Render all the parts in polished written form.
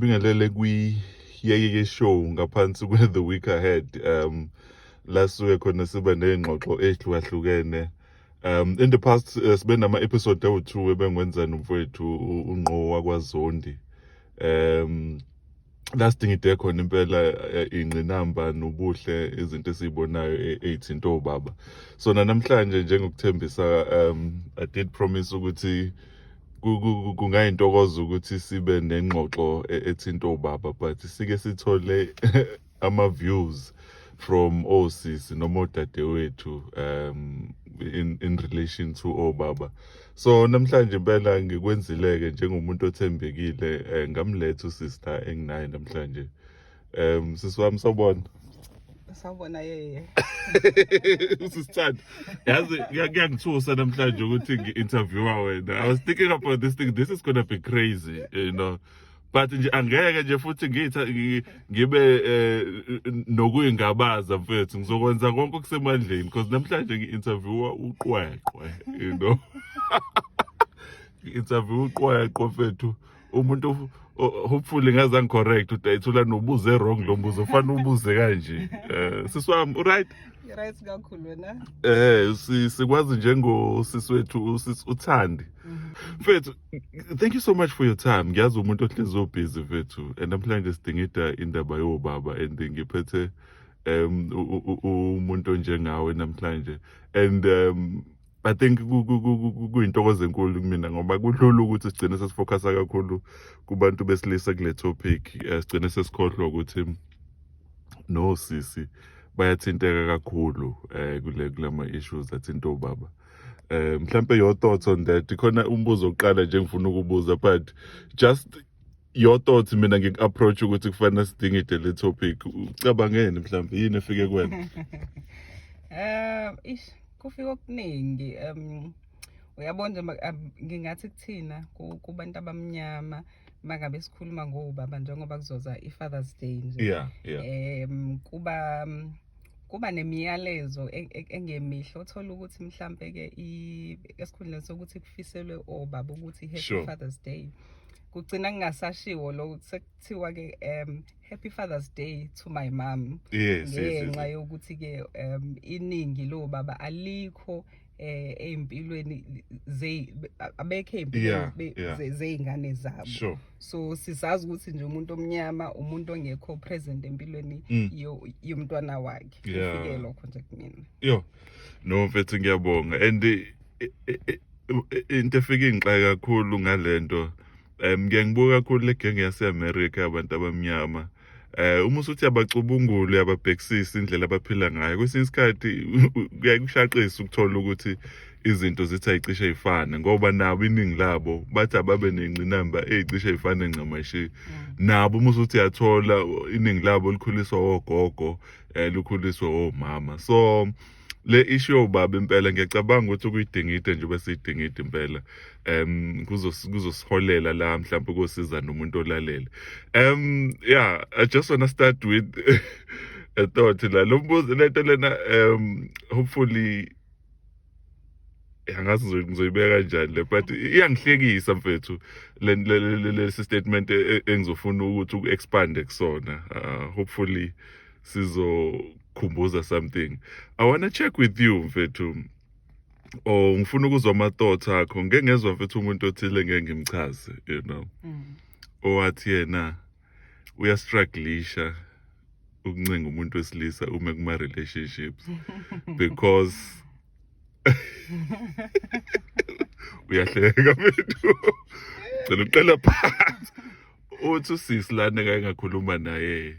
nibingelele kwi-yeye show ngaphansi kwe-The Week Ahead. La suke khona siba ney'ngxoxo ehlukahlukene. In the past sibe nama-episode awu-2 ebengwenza nomfowethu unqo wakwaZondi. Lasidingide khona impela ingqinamba nobuhle izinto esizibonayo ey'thinta obaba. So namhlanje njengokuthembisa I did promise ukuthi kungayintokozo ukuthi sibe nengxoxo ethinta obaba, but sike sithole ama-views from osisi noma odadewethu in relation to obaba. So namhlanje impela ngikwenzileke njengomuntu othembekile ngamletha usister enginaye namhlanje. Sisi wami sawubona. Sawubona yeye. Usisithanda. Yazi kuyangithusa namhlanje ukuthi ngi-interviewa wena. I was thinking about this thing. This is going to be crazy, you know. But nje angeke nje futhi ngibe nokuyingabaza mfethu. Ngizokwenza konke okusemandleni because namhlanje ngi-interviewa uqweqwe, you know. Ngi-interview uqweqwe mfethu. Umuntu hopefully ngaze ngicorrect udayithula nobuze wrong lo mbuzo ufana ubuze kanje. Siswami right? Right kakhulu wena. Sikwazi njengosisi wethu uThandi. Mfethu, thank you so much for your time. Ngiyazi umuntu ohlezi obusy mfethu and namhlanje sidingida indaba yobaba and ngiphethe umuntu onjengawe namhlanje and I think kuyintokozo enkulu kumina ngoba kulula ukuthi sigcine sesifocusa kakhulu kubantu besilisa kule topic, sigcine sesikhohlwa ukuthi no sisi bayathinteka kakhulu kulama issues athinta obaba. Mhlambe your thoughts on that. Ikhona umbuzo oqala nje ngifuna ukubuza, but just your thoughts mina ngik-approach ukuthi kufanele sidingide le topic. Ucabangeni mhlambe yini efike kuwena? Kufika okuningi uyabona ngingathi kuthina kubantu abamnyama mangabe sikhuluma ngobaba njengoba kuzoza iFathers Day nje. Kuba nemiyalezo engemihle othola ukuthi mhlambe ke esikhundleni sokuthi kufiselwe obaba ukuthi Happy Father's Day kugcina kungasashiwo lo sekuthiwa ke Happy Father's Day to my mom. Ngenxa yokuthi ke iningi lo baba alikho empilweni abekho empilweni zeingane zabo. So sisazi ukuthi nje umuntu omnyama umuntu ongekho present empilweni yomntwana wakhe. Kufike lokho nje kumina. No mfethu ngiyabonga and into efike ingixaka kakhulu ngalento ngiyangibuka kakhulu legenge yase-America abantu abamnyama. Uma usuthi abacubungule ababhekisisa indlela abaphila ngayo kwesinye isikhathi kuyakushaqisa ukuthola ukuthi izinto zithi ayicishe ayifane ngoba nabo iningi labo bathi ababe nengqinamba eyicishe ayifane ncamashi. Nabo uma usuthi yathola iningi labo likhuliswa ogogo likhuliswa omama. So le issue yobaba impela ngiyacabanga ukuthi ukuyidingida nje besiyidingida impela kuzosiholela la mhlawumbe kosiza nomuntu olalele. I just want to start with a thought la lo mbuzo lento lena hopefully angazi ngizoyibeka kanjani le but iyangihlekisa mfethu le statement engizofuna ukuthi uku-expand kusona. Hopefully sizokhumbuza something. I want to check with you mfethu. Ngifuna ukuzwa ama-thoughts akho. Ngeke ngezwa mfethu umuntu othile ngeke ngimchaze, you know. Owathi yena uyastrugglisha ukuncenga umuntu wesilisa uma kuma-relationships because uyahleka mfethu. Cela uqala phansi. Uthi usisi lana ngeke ngakhuluma naye.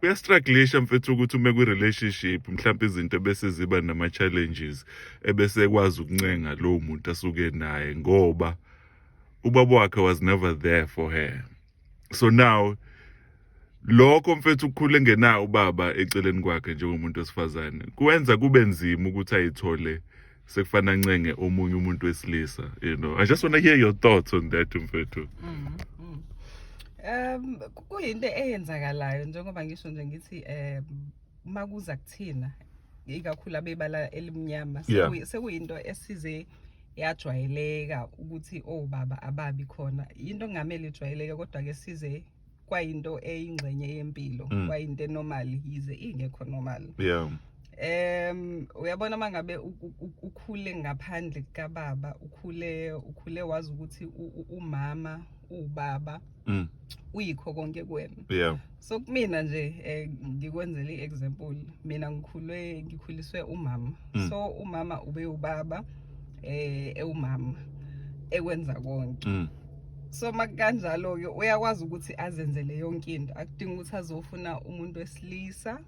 Uyastrugglisha mfethu ukuthi uma kwi-relationship mhlawumbe izinto bese ziba nama-challenges ebese kwazi ukuncenga lowo muntu asuke naye ngoba ubaba wakhe was never there for her. So now lokho mfethu ukukhule ngenawo ubaba eceleni kwakhe njengomuntu wesifazane kuwenza kube nzima ukuthi ayithole sekufana ncenge omunye umuntu wesilisa, you know. I just want to hear your thoughts on that mfethu. Kuyinto eyenzakalayo njengoba ngisho nje ngithi makuza kuthina ikakhulu abebala elimnyama sekuyinto esize yajwayeleka ukuthi obaba ababi khona into ngamele ijwayeleke kodwa ke size kwayinto eyingxenye yempilo kwayinto enormal yize ingekho normal. Uyabona mangabe ukhule ngaphandle kababa, ukhule wazi ukuthi umama ubaba uyikho konke kuwena. So kumina nje ngikwenzele iexample, mina ngikhuliswe umama. So umama ube ubaba umama ekwenza konke. So makanjalo ke uyakwazi ukuthi azenzele yonke into, akudingi ukuthi azofuna umuntu wesilisa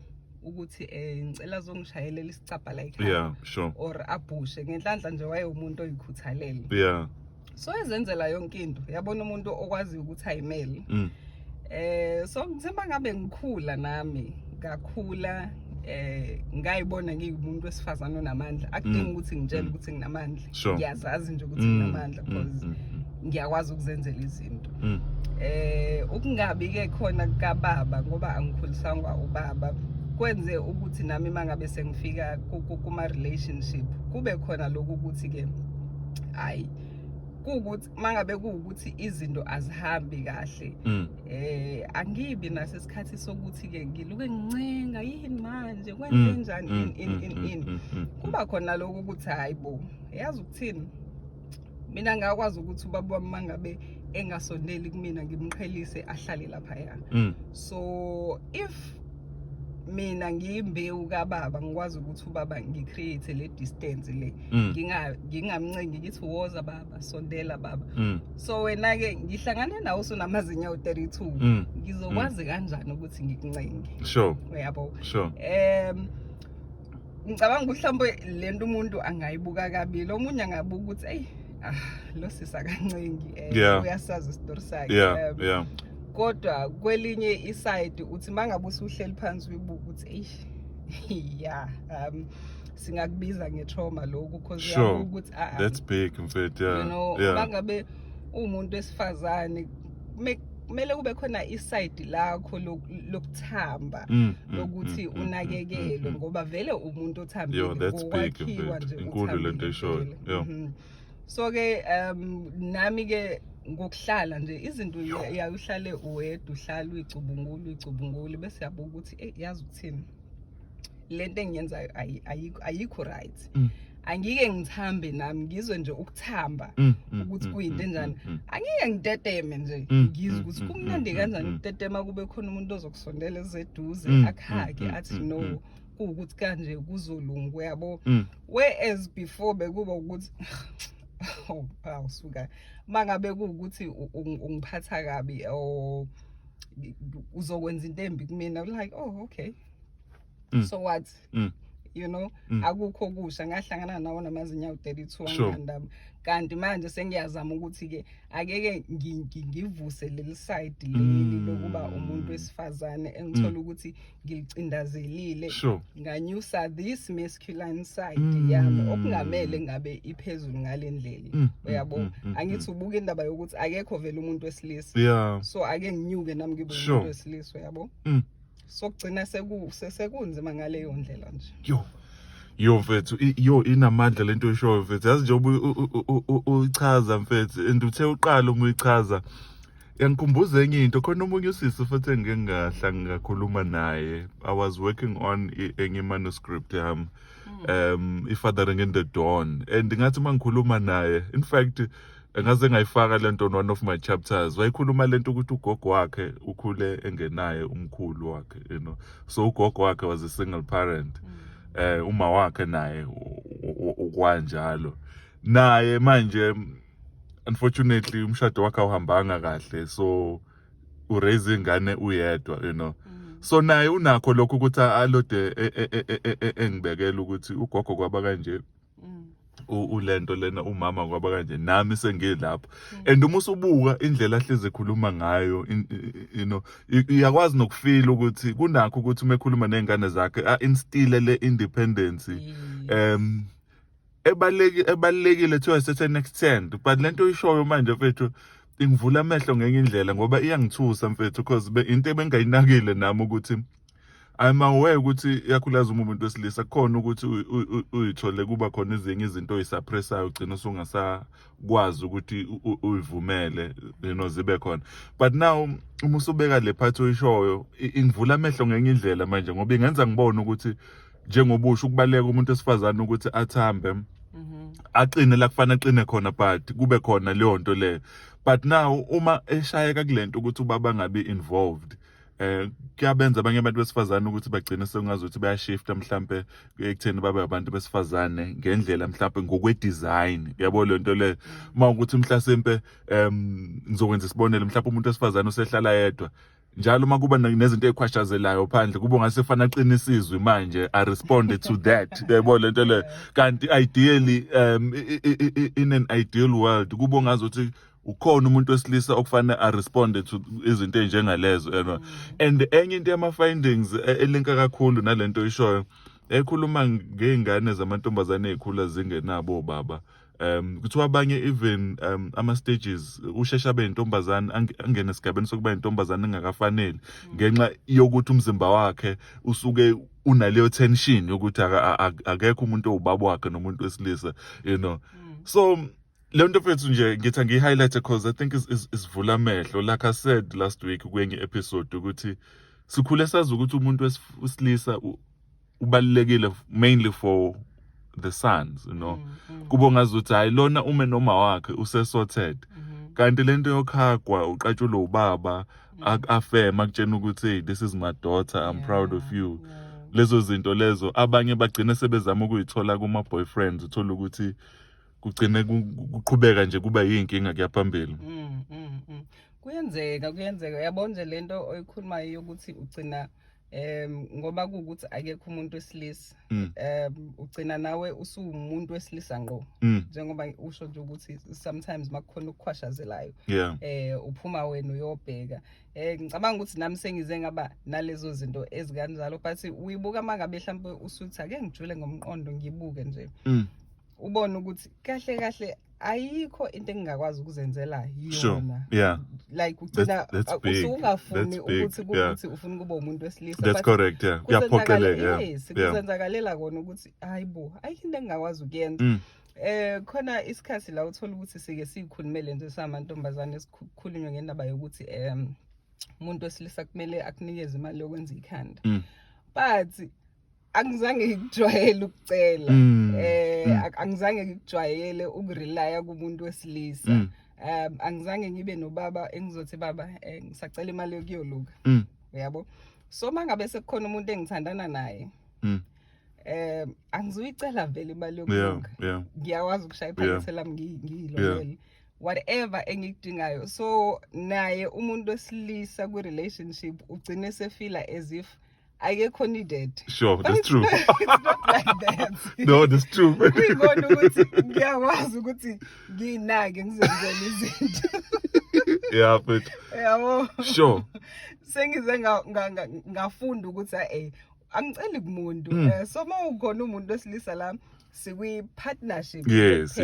ukuthi ngicela azongishayelela isicapha la ekhaya or abhushe ngenhlanhla nje waye umuntu oyikhuthalele. So ezenzela yonke into, yabona umuntu okwazi ukuthi ayimele. So ngithemba ngabe ngikhula nami ngakhula ngayibona ngiyimuntu wesifazane onamandla, akudingi ukuthi ngitshele ukuthi nginamandla. Ngiyazazi nje ukuthi nginamandla because ngiyakwazi ukuzenzela izinto. Ukungabi ke khona kababa ngoba angikhulisangwa ubaba kwenze ukuthi nami mangabe sengifika kuma relationship kube khona lokho ukuthi ke hayi kuukuthi mangabe kuukuthi izinto azihambi kahle angibi naso isikhathi sokuthi ke ngiluke ngincenga yini manje kwenze njani in kuba khona lokho ukuthi hayibo yazi ukuthini mina ngakwazi ukuthi ubaba wami mangabe engasondeli kumina ngimqhelise ahlale lapha ya. So if mina ngiyimbewu kababa ngikwazi ukuthi ubaba ngicreate le distance le ngingamncengi ngithi woza baba sondela baba. So wena ke ngihlangane nawe sonamazinya u32 ngizokwazi kanjani ukuthi ngikuncenge? Uyabo? Ngicabanga mhlawumbe lento umuntu angayibuka kabili, omunye angabuka ukuthi hey lo sisa kancengi uyasazi istory sakhe. Kodwa kwelinye iside uthi mangabe usuhleli phansi uyibuka ukuthi singakubiza ngetrauma lokho because uyabuka ukuthi that's big in fact. You know, mangabe umuntu wesifazane kumele kube khona iside lakho lokuthamba lokuthi unakekelwe ngoba vele umuntu othambile ngokwakhiwa nje inkulu lento eshoyo. So ke nami ke ngokuhlala nje izinto uyahlale uwedwa uhlala uyicubungule bese yabuka ukuthi yazi ukuthini lento engiyenzayo ayikho right. Angike ngithambe nami ngizwe nje ukuthamba ukuthi kuyinto enjani. Angike ngidedeme nje ngizwe ukuthi kumnandi kanjani ukudedema kube khona umuntu ozokusondela eseduze akhake athi no ukuthi kanje kuzolunga yabo. Whereas before bekuba ukuthi awusuka mangabe kuukuthi ungiphatha kabi or uzokwenza into embi kumina like okay so what you know akukho kusha ngahlangana nawo namazinya u32 ngandaba kanti manje sengiyazama ukuthi ke akeke ngivuse leli side leli lokuba umuntu wesifazane engithola ukuthi ngilicindazelile nganyusa this masculine side yami okungamele ngabe iphezulu ngalendlela uyabo. Angithi ubuka indaba yokuthi akekho vele umuntu wesilisa so ake nginyuke nami ngibe umuntu wesilisa uyabo. So kugcina sekunzima ngaleyo ndlela nje. Yo mfethu inamandla lento eshoyo mfethu, yazi nje uyichaza mfethu and uthe uqala uyichaza yangikhumbuza enye into. Khona omunye usisi futhi engeke ngakhuluma naye, I was working on enye manuscript yami ifathering in the dawn, and ngathi mangikhuluma naye in fact ngaze ngayifaka lento on one of my chapters, wayikhuluma lento ukuthi ugogo wakhe ukhule engenaye umkhulu wakhe, you know. So ugogo wakhe was a single parent. Uma wakhe naye ukwanjalo naye manje unfortunately umshado wakhe awuhambanga kahle, so uraise ingane uyedwa, you know. So naye unakho lokho ukuthi alode engibekela ukuthi ugogo kwaba kanje ulento lena umama kwaba kanje nami sengilapho. And uma usubuka indlela ahleze ekhuluma ngayo, you know, uyakwazi nokufeel ukuthi kunakho ukuthi uma ekhuluma nezingane zakhe instille le independence ebalekile to a certain extent. But lento ishoyo manje mfethu ingivula amehlo ngenye indlela ngoba iyangithusa mfethu because into ebengayinakile nami ukuthi I'm aware ukuthi yakhulaza umuntu wesilisa khona ukuthi uyithole kuba khona ezinye izinto oyisuppressayo ugcina usungasakwazi ukuthi uyivumele zibe khona. But now uma usubeka le part oyishoyo ingivula amehlo ngenye indlela manje ngoba ingenza ngibone ukuthi njengoba usho ukubaleka umuntu wesifazane ukuthi athambe aqine la kufanele aqine khona but kube khona leyo nto le. But now uma eshayeka kulento ukuthi ubaba ngabe involved kuyabenza abanye abantu besifazane ukuthi bagcine sengazuthi bayashifta mhlambe ekutheni babe abantu besifazane ngendlela mhlambe ngokwe-design yabo le nto le uma ukuthi mhlasimpe ngizokwenza isibonelo mhlawumbe umuntu wesifazane usehlala yedwa njalo uma kuba nezinto ezikhwashazelayo phandle kuba ngase aqine isizwe manje I responded to that yabo le nto le kanti ideally in an ideal world kuba ngazuthi ukhona umuntu wesilisa okufanele aresponde to izinto ezinjengalezo and enye into yama findings elinka kakhulu nalento oyishoyo ekhuluma ngeingane zamantombazane ezikhula zingenabo baba kuthiwa abanye even ama stages ushesha beyintombazane angena esigabeni sokuba intombazane engakafanele ngenxa yokuthi umzimba wakhe usuke unaleyo tension yokuthi akekho umuntu owubaba wakhe nomuntu wesilisa so lento mfethu nje ngithi ngihighlight because I think is vula amehlo like I said last week kwenye episode ukuthi sikhule sazi ukuthi umuntu wesilisa ubalekile mainly for the sons kubo ngazuthi hayi lona ume noma wakhe usesorted kanti lento yokhagwa uqatshulo ubaba afema akutshena ukuthi hey this is my daughter I'm proud of you lezo zinto lezo abanye bagcina sebezama ukuyithola kuma boyfriends uthola ukuthi kugcine kuqhubeka nje kuba yinkinga kuyaphambili kuyenzeka yabona nje lento oyikhulumayo ukuthi ugcina ngoba kuukuthi akekho umuntu wesilisa ugcina nawe usumuntu wesilisa ngqo njengoba usho nje ukuthi sometimes makukhona ukukhwashazelayo uphuma wena uyobheka ngicabanga ukuthi nami sengize ngaba nalezo zinto ezikanjalo but uyibuka mangabe mhlawumbe usuthi ake ngijule ngomqondo ngibuke nje ubona ukuthi kahle ayikho into engingakwazi ukuzenzela yona like ugcina usungafuni ukuthi ufuna kuba umuntu wesilisa that's correct kuyaphoqeleka kuzenzakalela kona ukuthi hayibo ayikho into engingakwazi ukuyenza khona isikhathi la uthola ukuthi sike sikhulumele nje samantombazane esikhulunywe ngendaba yokuthi umuntu wesilisa kumele akunikeze imali yokwenza ikhanda but angizange ngikujwayele ukucela angizange ngikujwayele ukurelya kumuntu wesilisa angizange ngibe nobaba engizothi baba ngisacela imali yokuyoluka yabo so mangabe sekukhona umuntu engithandana naye angizuyicela vele imali yokuyoluka ngiyawazi ukushaya iphakethe lami ngiyilolele whatever engikudingayo so naye umuntu wesilisa ku relationship ugcine sefila as if akekho needed. Sure, that's true. It's not like that. No, that's true. Uyibona ukuthi ngiyakwazi ukuthi nginake ngizenzele izinto. Yeah, but yabo. Sure. Sengize ngafunda ukuthi angiceli kumuntu. So mawukhona umuntu wesilisa la sikwi partnership. Yes.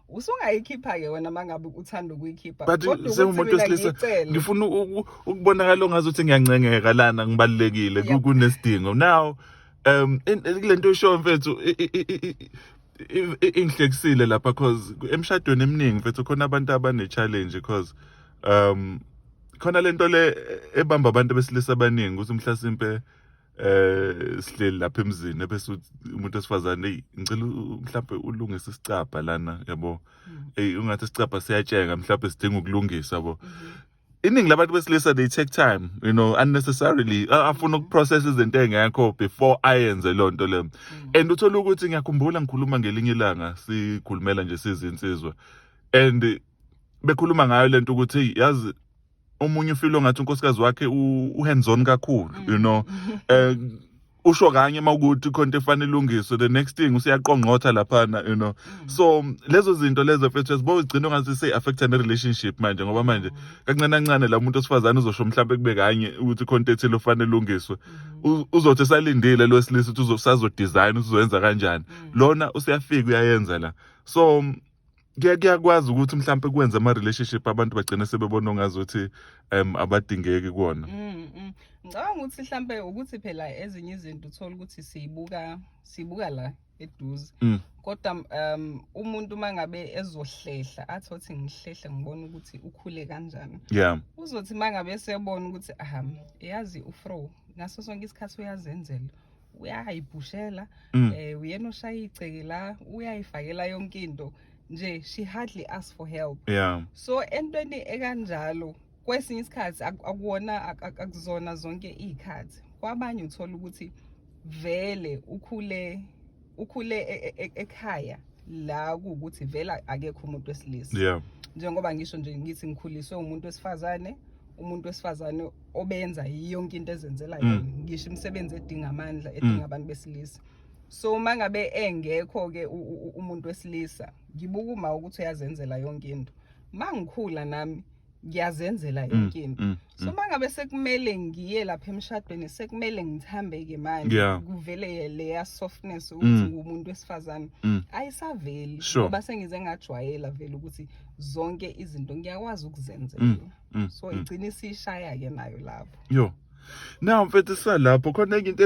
Usungayikhipha ke wena mangabe uthanda ukuyikhipha kodwa umuntu wesilisa ngifuna ukubonakala ngazuthi ngiyancengeka lana ngibalekile kunesidingo now lento eshoyo mfethu inhlekisile lapha because emshadweni eminingi mfethu khona abantu abane challenge because khona lento le ebamba abantu besilisa abaningi ukuthi mhlasimpe sihleli lapha emzini bese umuntu wesifazane ngicela mhlawumbe ulungise isicapha lana yabo ungathi isicapha siyatshenga mhlawumbe sidinga ukulungisa yabo iningi labantu besilisa they take time unnecessarily afuna ukuprocess izinto engekho before ayenze lonto le and uthola ukuthi ngiyakhumbula ngikhuluma ngelinye ilanga sikhulumela nje sizinsizwa and bekhuluma ngayo lento ukuthi yazi omunye ufilo ngathi unkosikazi wakhe uhands on kakhulu usho kanye makuthi konke efanele ilungiswe the next thing usiyaqonqotha lapha so lezo zinto lezo mfethu sibogcina ngathi say affect a relationship manje ngoba manje kancane la umuntu osifazana uzosho mhlawumbe kube kanye ukuthi konke ethile ofanele ilungiswe uzothi salindile lo wesilisa ukuthi uzosazo design uzoyenza kanjani lona usiyafika uyayenza la so kuyakwazi ukuthi mhlawumbe kwenza ama relationship abantu bagcina sebebona ngazuthi abadingeki kuona Ngicabanga ukuthi mhlambe ukuthi phela ezinye izinto uthola ukuthi sibuka la eduze. Kodwa umuntu mangabe ezohlehla athothi ngihlehle ngibona ukuthi ukhule kanjani. Uzothi mangabe esebona ukuthi yazi ufro ngaso sonke isikhathi uyazenzela. Uyayibhushela uyena oshaya iceke la uyayifakela yonke into nje she hardly asks for help. So entweni ekanjalo kwesinye isikhathi akuzona zonke izikhathi. Kwabanye uthola ukuthi vele ukhule ekhaya la ukuthi vela akekho umuntu wesilisa. Njengoba ngisho nje ngithi ngikhuliswe umuntu wesifazane, umuntu wesifazane obenza yonke into ezenzela yona. Ngisho imisebenzi edinga amandla edinga abantu besilisa. So mangabe engekho ke umuntu wesilisa ngibuka uma ukuthi uyazenzela yonke into. Mangikhula nami ngiyazenzela yonke into. So mangabe sekumele ngiye lapha emshadweni sekumele ngithambeke manje kuvele leya softness ukuthi ngumuntu wesifazane ayisaveli ngoba sengize ngajwayela vele ukuthi zonke izinto ngiyakwazi ukuzenzela. So igcina isishaya ke nayo lapho. Now mfethu salapho khona into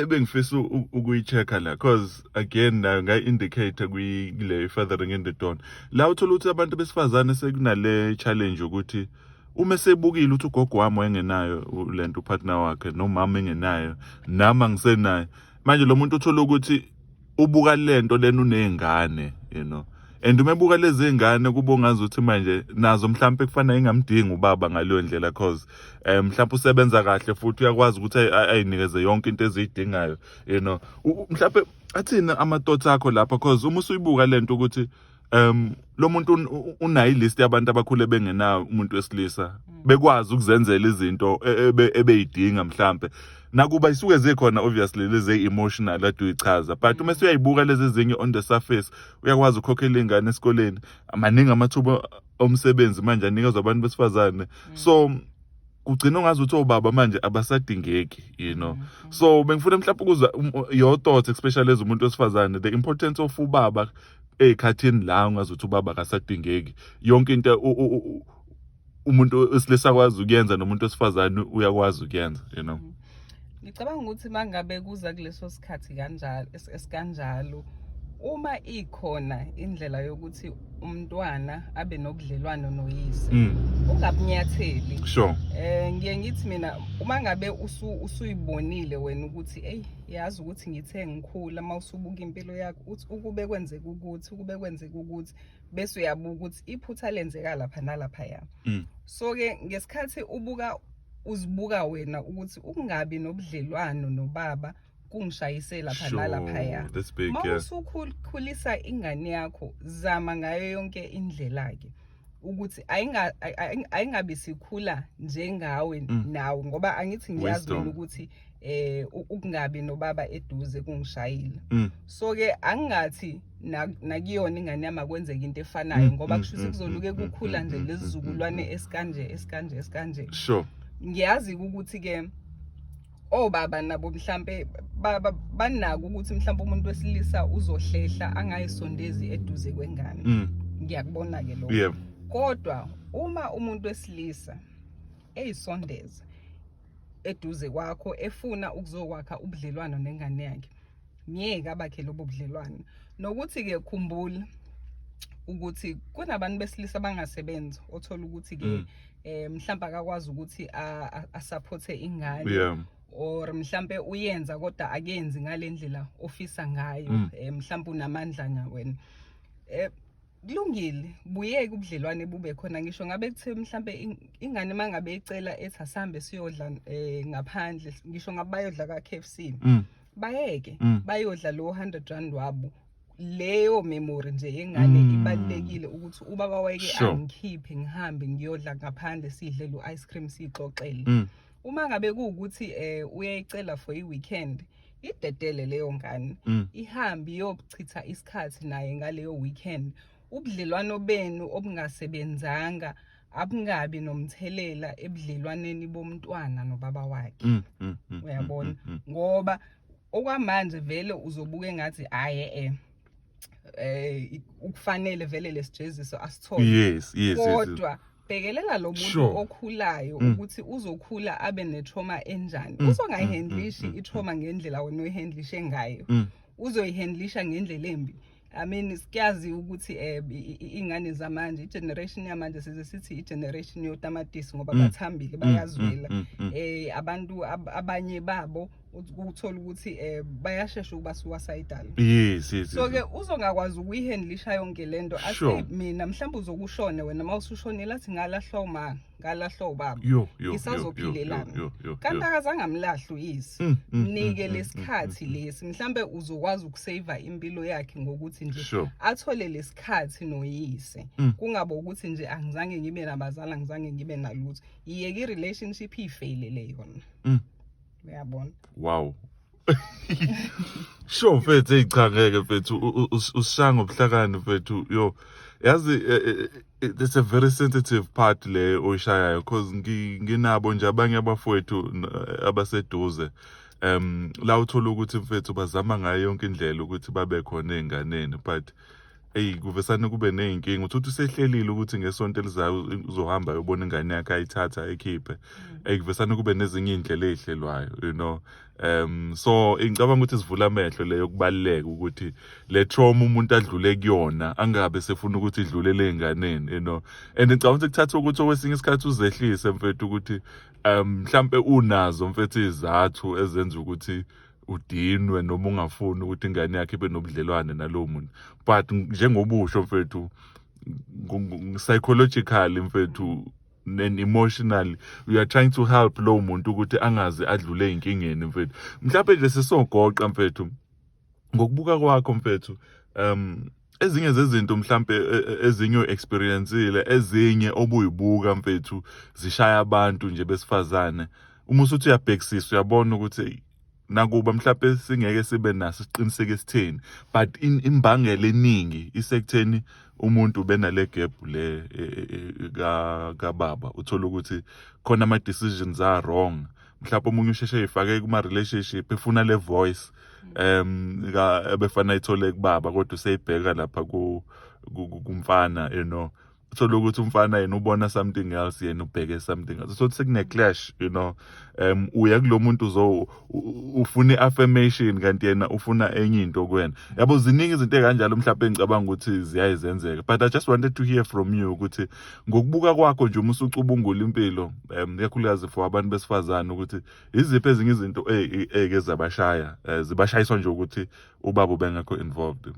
ebengifisa ukuyichecka la because again nga-indicator kule Fathering in the Dawn la uthola ukuthi abantu besifazane sekunale challenge ukuthi uma sebukile ukuthi ugogo wami wayengenayo lento upartner wakhe nomama engenayo nama ngisenayo manje lo muntu uthola ukuthi ubuka lento lena unezingane and umebuka lezi ngane kubongaza ukuthi manje nazo mhlambe kufanele ingamdingi ubaba ngaleyo ndlela cause mhlambe usebenza kahle futhi uyakwazi ukuthi ayinikeze yonke into ezidingayo mhlambe athina amathoughts akho lapha cause uma usuyibuka lento ukuthi lo muntu unayo ilist yabantu abakhule bengenayo umuntu wesilisa bekwazi ukuzenzela izinto ebeyidinga mhlambe nakuba isuke zikhona obviously lezi emotional adu ichaza but uma uyayibuka lezi zinge on the surface uyakwazi ukhokhela ingane esikoleni amaningi amathuba omsebenzi manje anikezwe abantu besifazane so kugcina ungazi ukuthi obaba manje abasadingeki so bengifuna mhlawumbe ukuzwa your thoughts especially as umuntu wesifazane the importance of ubaba ekhathini la ungazi ukuthi ubaba akasadingeki yonke into umuntu wesilisa kwazi ukuyenza nomuntu wesifazane uyakwazi ukuyenza Ngicabanga ukuthi mangabe kuza kuleso sikhathi kanjalo esikanjalo uma ikhona indlela yokuthi umntwana abe nobudlelwano noyise ungabunyatheli ngiye ngithi mina uma ngabe usuyibonile wena ukuthi yazi ukuthi ngithe ngikhula mawusubuka impilo yakho uthi ukube kwenzeka ukuthi bese uyabuka ukuthi iphutha lenzeka lapha nalapha ya so ke ngesikhathi uzibuka wena ukuthi ukungabi nobudlelwano nobaba kungishayise lapha nalapha ya mawusukhulisa ingane yakho zama ngayo yonke indlela ke ukuthi ayingabe sikhula njengawe nawe ngoba angithi ngiyazi wena ukuthi ukungabi nobaba eduze kungishayile so ke angingathi nakuyona ingane yami akwenzeka into efanayo ngoba kushuthi kuzoluke kukhula nje lesizukulwane esikanje ngiyazi ukuthi ke obaba nabo mhlambe banako ukuthi mhlambe umuntu wesilisa uzohlehla angayisondezi eduze kwengane ngiyakubona ke lokho kodwa uma umuntu wesilisa eyisondeza eduze kwakho efuna ukuzokwakha ubudlelwano nengane yakhe ngeke abakhe lobo budlelwano nokuthi ke khumbula ukuthi kunabantu besilisa bangasebenzi othola ukuthi ke mhlamba akakwazi ukuthi asupporte ingane or mhlambe uyenza kodwa akenzi ngalendlela ofisa ngayo mhlamba unamandla ngawena kulungile buyeke ubudlelwane bube khona ngisho ngabe kuthe mhlambe ingane mangabe icela ethi asambe siyodla ngaphandle ngisho ngabe bayodla ka KFC bayeke bayodla lo 100 rand wabo leyo memory nje yengane ibalekile ukuthi ubaba wayeke angikhiphe ngihambe ngiyodla ngaphandle sidle lo ice cream sixoxele uma ngabe kuukuthi uyayicela for iweekend idedele leyo ngane ihambe iyochitha isikhathi naye ngaleyo weekend ubudlelwano benu obungasebenzanga abungabi nomthelela ebudlelwaneni bomntwana nobaba wakhe uyabona ngoba okwamanje vele uzobuka engathi ukufanele vele lesijeziso asithole yes kodwa bhekelela lo muntu Sure. okhulayo ukuthi uzokhula abe ne-trauma enjani. Uzongayihandlishi i-trauma ngendlela wena oyihandlishe ngayo. Uzoyihandlisha ngendlela embi. I mean siyazi ukuthi ingane zamanje i-generation yamanje sithi i-generation yotamatisi ngoba bathambile bayazwela. Abantu abanye babo ukuthola ukuthi bayashesha ukuba suicidal. Yes. So ke uzongakwazi ukuyihandlisha yonke lento athi mina mhlawumbe uzokushone wena mawusushonela athi ngalahlwa uma ngalahlwa ubaba ngisazophilelana kanti akazange amlahla uyise mnike lesikhathi lesi mhlawumbe uzokwazi ukusave impilo yakhe ngokuthi nje athole lesikhathi noyise kungabe ukuthi nje angizange ngibe nabazali angizange ngibe nalutho iyeke i-relationship ifail leyona uyabona. Wow. Sure mfethu eyichangeke mfethu usishanga obuhlakani mfethu yo yazi it's a very sensitive part le oyishayayo because nginabo nje abanye abafowethu abaseduze la uthola ukuthi mfethu bazama ngayo yonke indlela ukuthi babe khona enganeni but kuvesane kube neyinkinga uthi usehlelile ukuthi ngesonto elizayo uzohamba uyobona ingane yakhe ayithatha ayikhiphe kuvesane kube nezinye indlela ezihlelwayo you know so ngicabanga ukuthi sivula amehlo leyo kubaluleka ukuthi le trauma umuntu adlule kuyona angabe sefuna ukuthi idlulele enganeni you know and ngicabanga ukuthi kuthatha ukuthi okwesinye isikhathi uzehlise mfethu ukuthi mhlambe unazo mfethu izathu ezenza ukuthi udinwe noma ungafuni ukuthi ingane yakhe ibe nobudlelwane nalowo muntu but njengobusho mfethu psychologically mfethu and emotionally we are trying to help lowo muntu ukuthi angaze adlule inkingeni mfethu mhlawumbe nje sisogoqa mfethu ngokubuka kwakho mfethu ezinye zezinto mhlambe ezinye experienceile ezinye obuyibuka mfethu zishaya abantu nje besifazane uma usuthi uyabhekisisa uyabona ukuthi nakuba mhlawumbe singeke sibe naso isiqiniseko esitheni but imbangela eningi isekutheni umuntu benale gap le kababa uthola ukuthi khona ama decisions are wrong mhlawumbe umunye usheshe efake kuma relationship efuna le voice ebefana ithole kubaba kodwa useyibheka lapha kumfana you know uthola ukuthi umfana yena ubona something else yena ubheke something else so sekune clash you know uya kulo muntu ufuna affirmation kanti yena ufuna enye into kuwena yabo ziningi izinto ekanjalo mhlawumbe ngicabanga ukuthi ziyayizenzeka but I just wanted to hear from you ukuthi ngokubuka kwakho nje usucubungula impilo ikakhulukazi for abantu besifazane ukuthi iziphi ezinye izinto eke zabashaya zibashayiswa nje ukuthi ubaba bengekho involved.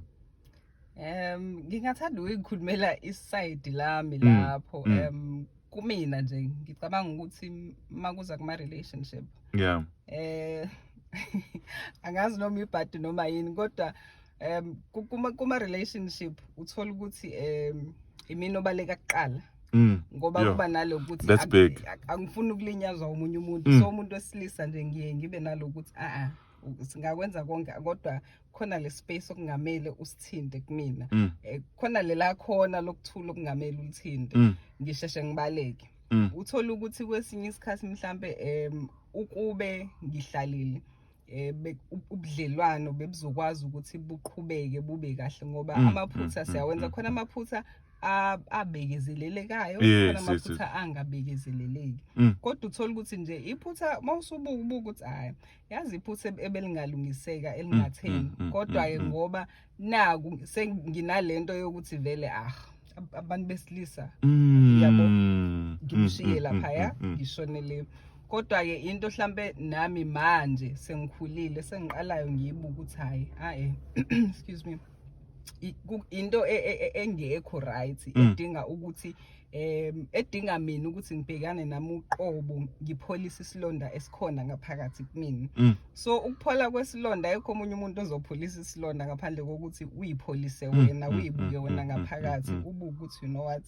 Ngingathanda ukuyikhulumela iside lami lapho kumina nje ngicabanga ukuthi makuza kuma relationship angazi noma ibhadi noma yini kodwa kuma relationship uthola ukuthi imini obaleka kuqala ngoba kuba nalokuthi angifuni ukulinyazwa umunye umuntu so umuntu wesilisa nje ngibe nalokuthi singakwenza konke kodwa khona le space okungamele usithinde kumina khona lela khona lokuthula okungamele ulithinde ngisheshe ngibaleke uthola ukuthi kwesinye isikhathi mhlambe ukube ngihlalile ubudlelwano bebuzokwazi ukuthi buqhubeke bube kahle ngoba amaphutha siyawenza khona amaphutha abekezelelekayo khona amaphutha angabekezeleleki kodwa uthola ukuthi nje iphutha mawusubuka ukuthi yazi iphutha ebelingalungiseka elingatheni kodwa ke ngoba naku senginalento yokuthi vele abantu besilisa yabo ngimshiye lapha ngishonele kodwa ke into mhlambe nami manje sengikhulile sengiqalayo ngiyibuka ukuthi excuse me into engekho right edinga ukuthi edinga mina ukuthi ngibhekane nami uqobo ngipholisa isilonda esikhona ngaphakathi kimi so ukuphola kwesilonda ayikho omunye umuntu ozopholisa isilonda ngaphandle kokuthi uyipholise wena uyibuke wena ngaphakathi ubuke ukuthi you know what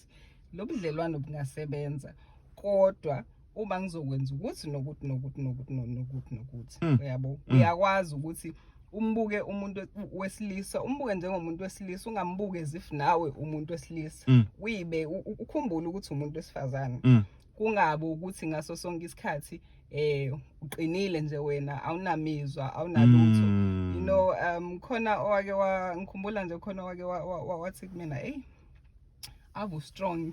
lobudlelwano bungasebenza kodwa uma ngizokwenza ukuthi nokuthi uyabo uyakwazi ukuthi umbuke umuntu wesilisa umbuke njengomuntu wesilisa ungambuke as nawe umuntu wesilisa uyibe ukhumbule ukuthi umuntu wesifazane kungabe ukuthi ngaso sonke isikhathi uqinile nje wena awunamizwa awunalutho you know khona owake ngikhumbula nje khona owake wathi kumina awu strong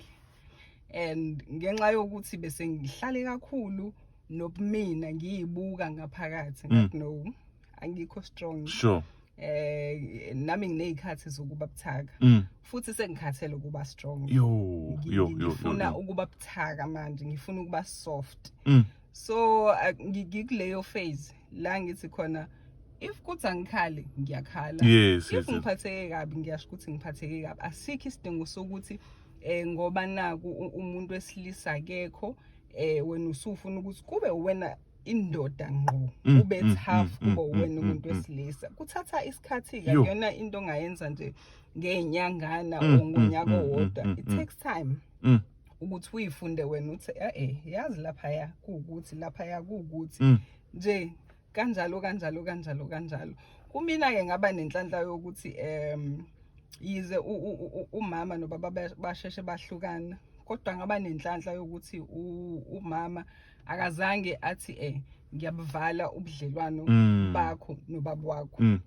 and ngenxa yokuthi bese ngihlale kakhulu nobumina ngiyibuka ngaphakathi ngathi no angikho strong. Sure. Nami nginezikhathi zokuba buthaka futhi sengikhathele ukuba strong. Ngifuna ukuba buthaka manje, ngifuna ukuba soft. So ngikuleyo phase la ngithi khona if kuthi angikhali ngiyakhala, if ngiphatheke kabi ngiyasho ukuthi ngiphatheke kabi, asikho isidingo sokuthi ngoba naku umuntu wesilisa akekho wena usufuna ukuthi kube wena indoda ngqo, ube tough kube wena umuntu wesilisa. Kuthatha isikhathi ke yona into ongayenza nje ngenyangana ngonyaka owodwa. It takes time ukuthi uyifunde wena uthi yazi lapha ya kuukuthi lapha ya kuukuthi nje kanjalo. Kumina ke ngaba nenhlanhla yokuthi yize umama nobaba basheshe bahlukana, kodwa ngaba nenhlanhla yokuthi umama akazange athi ngiyabuvala ubudlelwano bakho nobaba wakho.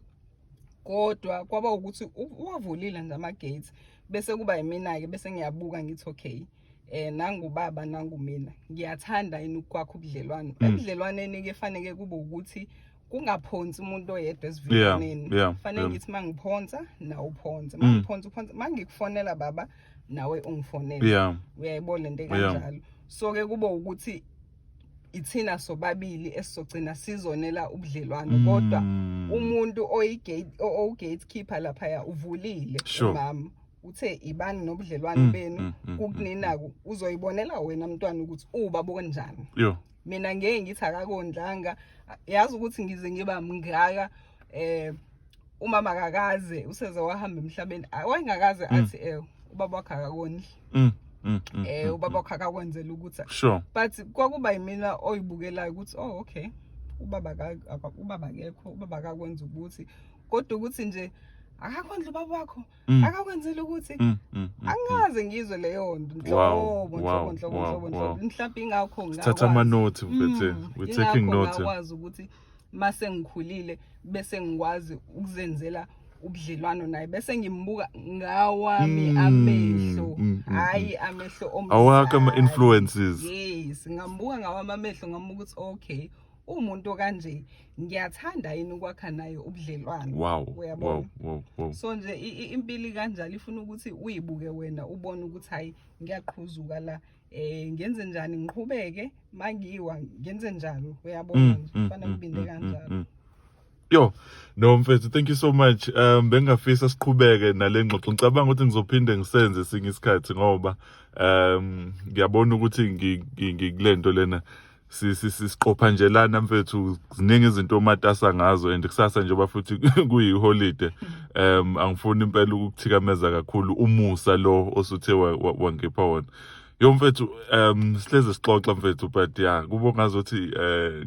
Kodwa kwaba ukuthi uwavulile nje ama-gates bese kuba yimina ke bese ngiyabuka ngithi okay, nangubaba nangumina ngiyathanda yini kwakho ubudlelwano. Ebudlelwaneni ke fanele kube ukuthi kungaphonsi umuntu oyedwa esivivaneni. Fanele ngithi mangiphonsa nawe uphonse, mangiphonsa uphonse, mangikufonela baba nawe ungifonela. Uyayibona lento kanjalo. So ke kube ukuthi ithina sobabili esizogcina sizonela ubudlelwano, kodwa umuntu gatekeeper lapha ya uvulile umama uthe ibani nobudlelwano benu kukuninaku uzoyibonela wena mntwana ukuthi ubaba kanjani. Mina ngeke ngithi akakondlanga, yazi ukuthi ngize ngiba mngaka umama akakaze useze wahamba emhlabeni wayengakaze athi ubaba wakhe akakondli. Ubaba wakhe akakwenzela ukuthi but kwakuba yimina oyibukelayo ukuthi okay ubaba akekho, ubaba akakwenza ukuthi, kodwa ukuthi nje akakondla ubaba wakho akakwenzela ukuthi angaze ngizwe leyo nto. Nhlobo mhlawumbe ingakho ngakwazi ama-note mfethu, we're taking note. Ngakwazi ukuthi mase ngikhulile bese ngikwazi ukuzenzela ubudlelwano naye bese ngimbuka ngawami amehlo, hayi amehlo omzali. Awakho ama-influences. Yes, ngambuka ngawami amehlo ngamuka ukuthi okay umuntu kanje ngiyathanda yini ukwakha naye ubudlelwano. Wow. So nje impilo kanjalo ifuna ukuthi uyibuke wena ubone ukuthi hayi ngiyaqhuzuka la, ngenze njani ngiqhubeke, mangiwa ngenze njalo. Uyabona nje kufanele ngibinde kanjalo. No mfethu, thank you so much. Bengafisa siqhubeke nale ngxoxo. Ngicabanga ukuthi ngizophinde ngisenze sinye isikhathi ngoba ngiyabona ukuthi ngikulento lena siqopha nje lana mfethu, ziningi izinto omatasa ngazo and kusasa njengoba futhi kuyiholide. Angifuni impela ukuthikameza kakhulu umusa lo osuthe wangipha wona. Mfethu, sihleze sixoxa mfethu, but kubo ngazothi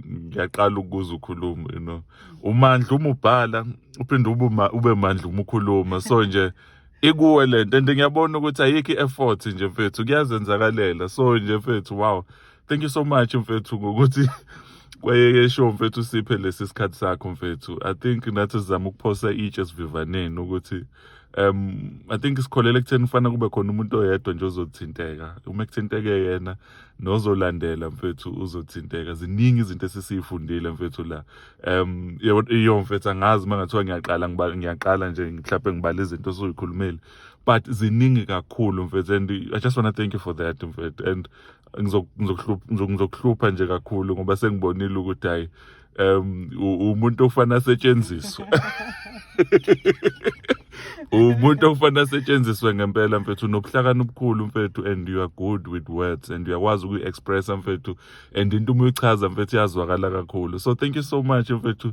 ngiyaqala ukuza ukhuluma, umandla uma ubhala uphinde ube mandla uma ukhuluma. So nje ikuwe lento and ngiyabona ukuthi ayikho i-effort nje mfethu, kuyazenzakalela. So nje mfethu, wow, thank you so much mfethu ngokuthi kwayeke show mfethu siphe lesi sikhathi sakho mfethu. I think nathi sizama ukuphosa each esivivaneni ukuthi I think isikholele ekutheni kufanele kube khona umuntu oyedwa nje ozothinteka. Uma kuthinteke yena nozolandela mfethu uzothinteka. Ziningi izinto esisifundile mfethu la. Mfethu angazi mangathiwa ngiyaqala nje mhlawumbe ngibala izinto osoyikhulumile, but ziningi kakhulu mfethu, and I just want to thank you for that mfethu. And ngizokuhlupha nje kakhulu ngoba sengibonile ukuthi hayi umuntu ofana asetshenziswa. Umuntu ofana asetshenziswe ngempela mfethu, nobuhlakani obukhulu mfethu, and you are good with words and uyakwazi ukuyi-expressa mfethu, and into uma uyichaza mfethu iyazwakala kakhulu. So thank you so much mfethu.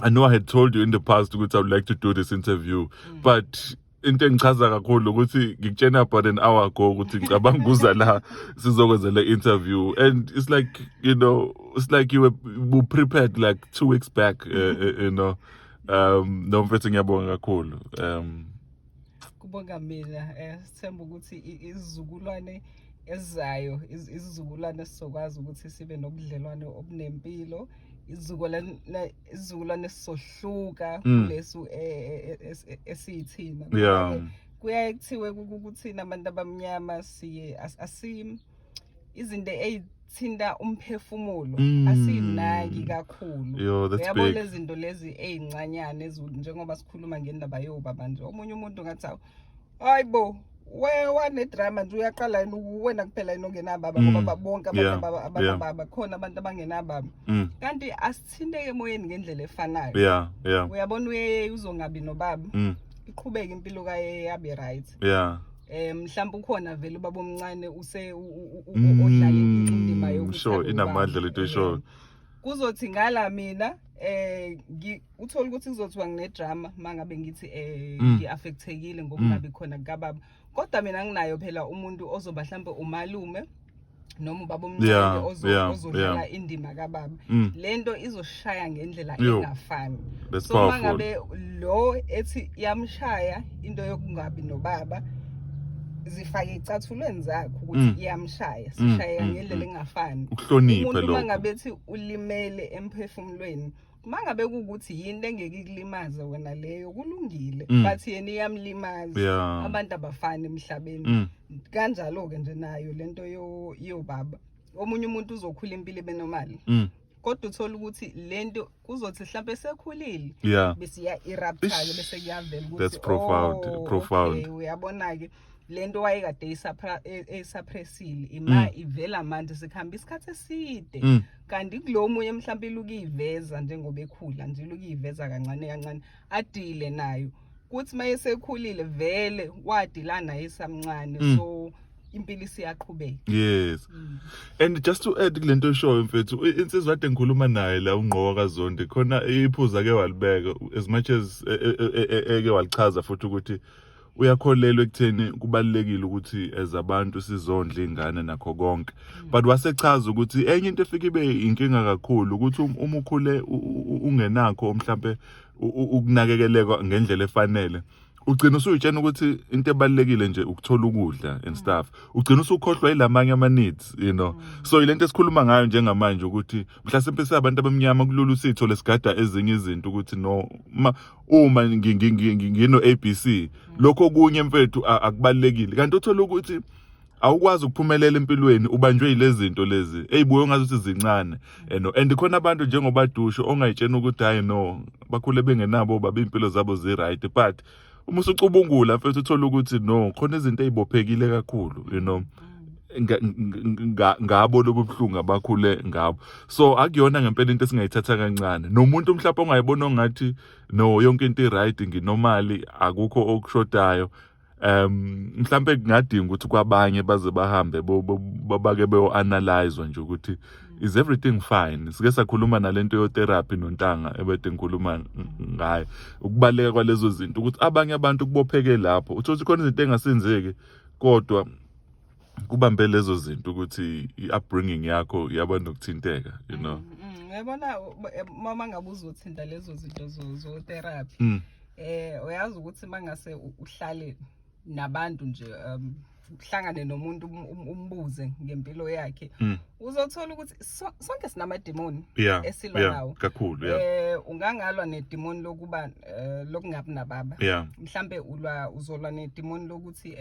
I know I had told you in the past ukuthi I would like to do this interview, but into engichaza kakhulu ukuthi ngikutshena about an hour ago ukuthi ngicabanga ukuza la sizokwenza le interview, and it's like, it's like you were prepared like 2 weeks back. No mfethu, ngiyabonga kakhulu. Kubonga mina, sithemba ukuthi izizukulwane ezizayo, izizukulwane esizokwazi ukuthi sibe nobudlelwane obunempilo, izizukulwane esizohluka kulesu esiyithina. kuyaye kuthiwe ukuthi nabantu abamnyama siye izinto ezithinta umphefumulo asinaki kakhulu. Uyabona lezi zinto lezi ezincanyane njengoba sikhuluma ngendaba yobaba nje. Omunye umuntu ngathi hayibo wane drama nje uyaqala yini wena kuphela yini ongenababa ngoba bonke abantu abanababa khona abantu abangenababa. Kanti asithinteke emoyeni ngendlela efanayo. Uyabona uzongabi nobaba. Iqhubeka impilo kaye yabe right. Mhlawumbe ukhona vele ubaba omncane odlala indima yokuthi sure inamandla lento esho kuzothi ngala mina uthola ukuthi kuzothiwa ngine-drama mangabe ngithi ngi-affectekile ngokungabi khona kukababa. Kodwa mina nginayo phela umuntu ozoba mhlawumbe umalume noma ubaba omncane ozodlala indima kababa. Lento izoshaya ngendlela engafani. So mangabe lo ethi yamshaya into yokungabi nobaba zifake icathulweni zakho ukuthi iyamshaya sishaya ngendlela engafani. Ukuhlonipha umuntu mangabe ethi ulimele emphefumulweni mangabe kuukuthi yinto engeke ikulimaze wena leyo kulungile but yena iyamlimaza. Abantu abafani emhlabeni kanjalo ke nje nayo lento yobaba. Omunye umuntu uzokhula impilo benomali kodwa uthola ukuthi lento kuzothi mhlawumbe esekhulile bese ya eruptale bese kuyavela ukuthi that's profound. Uyabona ke lento wayekade esuppressile ivela manje sikhamba isikhathi eside kanti kulo munye mhlawumbe ilukuyiveza njengoba ekhula nje ilukuyiveza kancane kancane adile nayo kuthi mayesekhulile vele wadilana esamncane so impilo isiyaqhubeka. Yes. And just to add kulento show mfethu insizwa ade ngikhuluma naye la ungqoka kaZondi khona iphuza ke walibeka as much as eke walichaza futhi ukuthi uyakholelwa ekutheni kubalekile ukuthi ezabantu sizondla ingane nakho konke but wasechaza ukuthi enye into efika ibe inkinga kakhulu ukuthi uma ukhule ungenakho mhlambe ukunakekeleka ngendlela efanele ugcina usuyitshena ukuthi into ebalekile nje ukuthola ukudla and stuff ugcina usukhohlwa ilamanye ama needs so ilento esikhuluma ngayo njengamanje ukuthi mhlasimpe sabantu abamnyama kulolu sitho lesigada ezinye izinto ukuthi no uma ngino ABC lokho kunye mfethu akubalekile kanti uthola ukuthi awukwazi ukuphumelela empilweni ubanjwe yilezi zinto lezi ezibuye ngazuthi zincane and khona abantu njengoba dusho ongayitshena ukuthi hayi no bakhule bengenabo baba impilo zabo zi right but uma usucubungula mfethu uthola ukuthi no khona izinto ezibophekile kakhulu ngabo lobuhlungu abakhule ngabo so akuyona ngempela into esingayithatha kancane nomuntu mhlawumbe ongayibona ngathi no yonke into right nginormally akukho okushodayo mhlawumbe kungadinga ukuthi kwabanye baze bahambe babake beyoanalyze nje ukuthi is everything fine. Sike sakhuluma nalento yo therapy nontanga ebede ngikhuluma ngayo ukubaleka kwalezo zinto ukuthi abanye abantu kubopheke lapho uthothi khona izinto engasenzeki kodwa kubambe lezo zinto ukuthi i-upbringing yakho yaba nokuthinteka yabona mama ngabe uzothinta lezo zinto zo therapy uyazi ukuthi mangase uhlale nabantu nje uhlangane nomuntu umbuze ngempilo yakhe uzothola ukuthi sonke sinamademoni esilwa nawo kakhulu ungangalwa nedemoni lokuba lokungabi nababa mhlambe uzolwa nedemoni lokuthi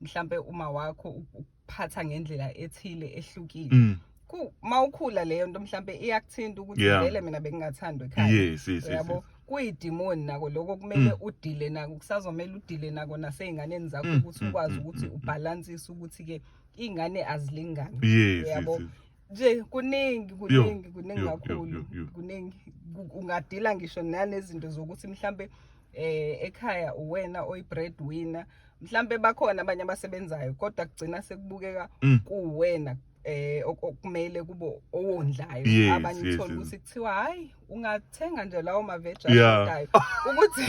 mhlambe uma wakho ukuphatha ngendlela ethile ehlukile mawukhula leyo nto mhlambe iyakuthinta ukuthi vele mina bengingathandwa ekhaya yabo kuyidemoni nako lokho kumele udile nako kusazomela udile nako naseyinganeni zakho ukuthi ukwazi ukuthi ubalansise ukuthi ke ingane azilingani yabo nje kuningi kakhulu kuningi ungadila ngisho nanezinto zokuthi mhlambe ekhaya uwena oyi-breadwinner mhlambe bakhona abanye abasebenzayo kodwa kugcina sekubukeka kuwena okumele kubo owondlayo abanye uthola ukuthi kuthiwa hayi ungathenga nje lawo maveji ashodayo ukuthi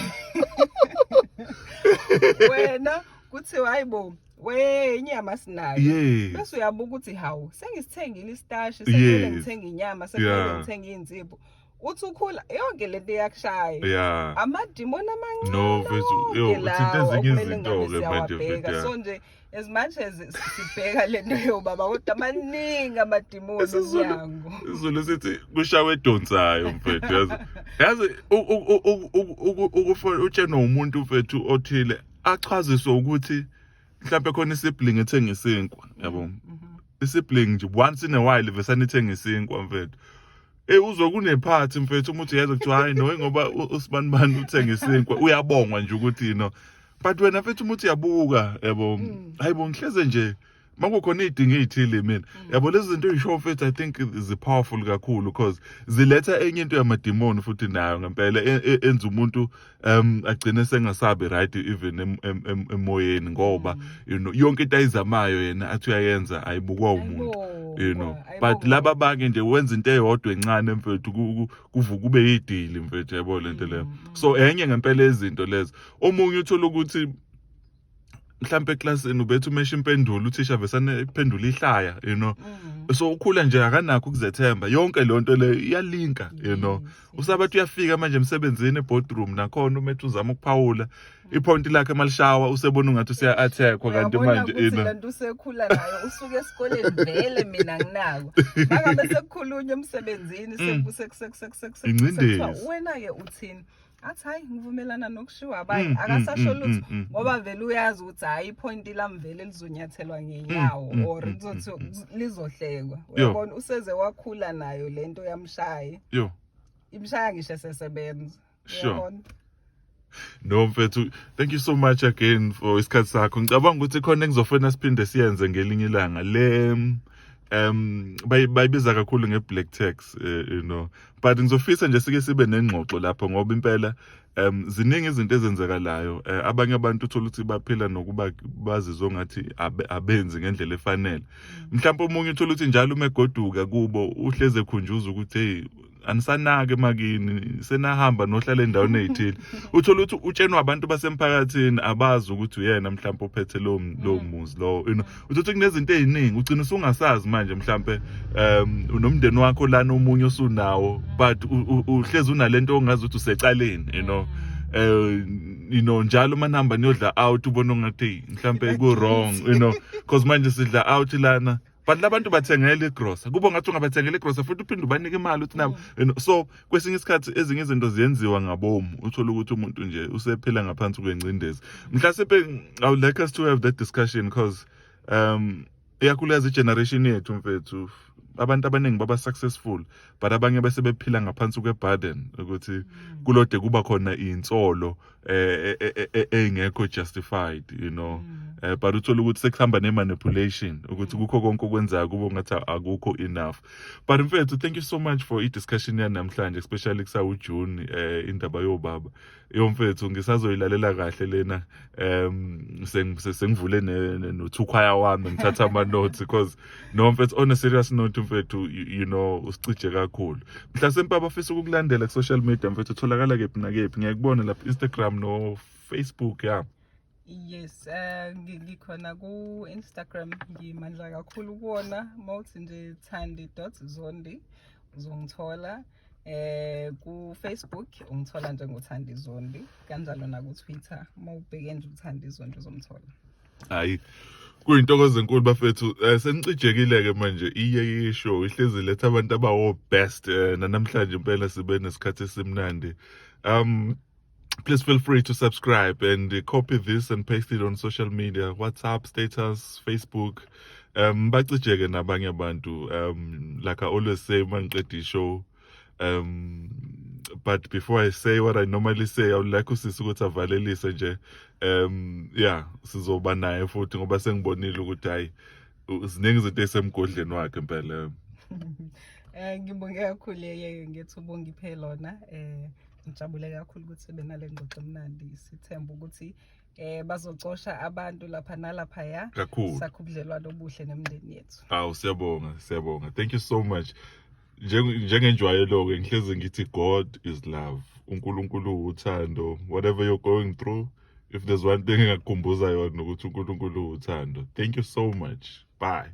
wena kuthiwa hayibo inyama sinayo bese uyabuka ukuthi hawu sengisithengile istashi sengile ngithenga inyama sengile ngithenga izinzipho uthi ukhula yonke lento yakushaya amadimoni amancane uthinta ezinye izinto ke manje so nje as much as sibheka lento yobaba kodwa amaningi amadimoni nyango izolo sithi kushawe edonsayo mfethu yazi ukufuna utshena umuntu mfethu othile achaziswe ukuthi mhlawumbe khona isibling ethenga isinkwa yabo isibling nje once in a while vesane ithenga isinkwa mfethu uzwe kunephathi mfethu umuntu yezwa ukuthi hayi no ngoba usibanibani uthenga isinkwa uyabongwa nje ukuthi but wena mfethu umuntu uyabuka yabo hayibo ngihleze nje makukhona idinga ezithile mina yabo lezi zinto eyisho mfethu I think is powerful kakhulu because ziletha enye into yamademon futhi nayo ngempela enza umuntu agcine sengasabi right even emoyeni ngoba yonke into ayizamayo yena athi uyayenza ayibukwa umuntu but laba bake nje wenza into eyodwa encane mfethu kuvuka kube idili mfethu yabo lento leyo so enye ngempela izinto lezo omunye uthola ukuthi mhlambe eclassini ubethu umesha impendulo uthisha vesane iphendula ihlaya so ukhula nje akanakho ukuzethemba yonke lonto le iyalinka usabathi uyafika manje emsebenzini eboardroom nakhona umethu uzama ukuphawula ipoint lakhe malishawa usebona ungathi usiya attackwa kanti manje lento usekhula nayo usuke esikoleni vele mina nginako mangabe sekukhulunywa emsebenzini ingcindezi wena ke uthini athi hayi ngivumelana nokushiwa abayi akasasho lutho ngoba vele uyazi ukuthi hayi ipoint lami vele lizonyathelwa ngenyawo or lizothi lizohlekwa uyabona useze wakhula nayo lento yamshaye imshaya ngisho sesebenza uyabona no mfethu thank you so much again for isikhathi sakho ngicabanga ukuthi khona engizofuna siphinde siyenze ngelinye ilanga le bayibiza kakhulu ngeblack tax but ngizofisa nje sike sibe nengxoxo lapho ngoba impela ziningi izinto ezenzekalayo abanye abantu uthola ukuthi baphila nokuba bazizwe ngathi abenzi ngendlela efanele mhlawumbe umunye uthola ukuthi njalo umegoduka kubo uhleze khunjuza ukuthi hey anisanake makini senahamba nohlala endaweni ezithile uthola ukuthi utshenwa abantu basemphakathini abazi ukuthi uyena mhlawumbe ophethe lo muzi lo uthola kunezinto eziningi ugcina usungasazi manje mhlawumbe unomndeni wakho lana omunye osunawo but uhlezi unalento ongazi ukuthi usecaleni njalo manihamba niyodla out ubona ngathi mhlawumbe ku wrong because manje sidla out lana but labantu bathengela igrosa kuba ngathi ungabathengela igrosa futhi uphinde ubanike imali uthi nabo so kwesinye isikhathi ezinye izinto ziyenziwa ngabomu uthola ukuthi umuntu nje usephila ngaphansi kwencindezi mhlasimpe I would like us to have that discussion because iyakhulaza igeneration yethu mfethu abantu abaningi baba successful but abanye bese bephila ngaphansi kweburden ukuthi kulode kuba khona insolo engekho justified but uthola ukuthi sekuhamba nemanipulation ukuthi kukho konke okwenzayo kuba ngathi akukho enough but mfethu thank you so much for i-discussion yanamhlanje especially kusawu June indaba yobaba mfethu ngisazoyilalela kahle lena sengivule nothukhwaya wami ngithatha ama notes because no mfethu on a serious note mfethu usicije kakhulu mhlasempe abafisa ukukulandela ku social media mfethu utholakala kephi nakephi ngiyakubona lapha Instagram no Facebook Yes, ngikhona ku Instagram ngimandla kakhulu kuona mawuthi nje Thandi.Zondi uzongithola ku Facebook ungithola njengoThandi Zondi kanjalo na ku Twitter mawubheke nje uThandi Zondi uzomthola hayi kuyintokozo enkulu bafethu senicijekile ke manje iye show ihlezi letha abantu abawo best namhlanje impela sibe nesikhathi esimnandi please feel free to subscribe and copy this and paste it on social media, WhatsApp, status, Facebook. Bacijeke nabanye abantu. Like I always say, mangiqeda show. But before I say what I normally say, I would like usisi ukuthi avalelise nje. Yeah, sizoba naye futhi ngoba sengibonile ukuthi hayi ziningi izinto esemgodleni wakhe impela. Ngibonge kakhulu ngethuba ongiphe lona. Ngijabule kakhulu ukuthi sibe nale ngxoxo emnandi sithemba ukuthi bazocosha abantu lapha nalapha ya sakho ubudlelwano obuhle nemindeni yethu. Siyabonga. Thank you so much. Njengenjwayelo ke ngihleze ngithi God is love. uNkulunkulu uthando. Whatever you're going through, if there's one thing engakukhumbuza yona ukuthi uNkulunkulu uthando. Thank you so much. Bye.